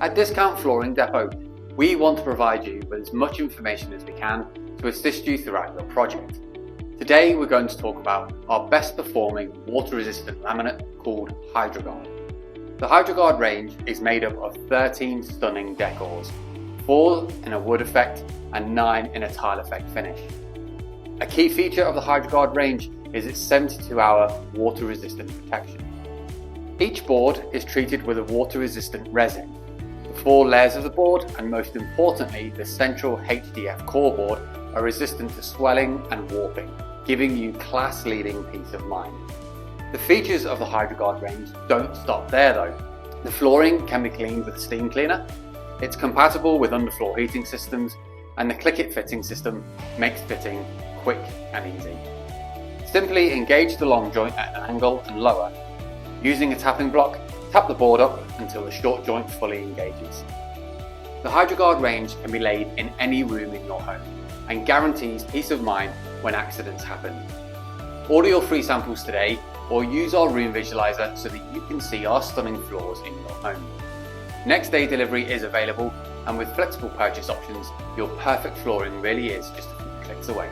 At Discount Flooring Depot, we want to provide you with as much information as we can to assist you throughout your project. Today we're going to talk about our best performing water resistant laminate called HydroGuard. The HydroGuard range is made up of 13 stunning decors, 4 in a wood effect and 9 in a tile effect finish. A key feature of the HydroGuard range is its 72-hour water resistant protection. Each board is treated with a water resistant resin. The 4 layers of the board, and most importantly the central HDF core board, are resistant to swelling and warping, giving you class-leading peace of mind. The features of the HydroGuard range don't stop there though. The flooring can be cleaned with a steam cleaner, it's compatible with underfloor heating systems, and the click-it fitting system makes fitting quick and easy. Simply engage the long joint at an angle and lower. Using a tapping block, tap the board up until the short joint fully engages. The HydroGuard range can be laid in any room in your home and guarantees peace of mind when accidents happen. Order your free samples today or use our room visualizer so that you can see our stunning floors in your home. Next day delivery is available, and with flexible purchase options, your perfect flooring really is just a few clicks away.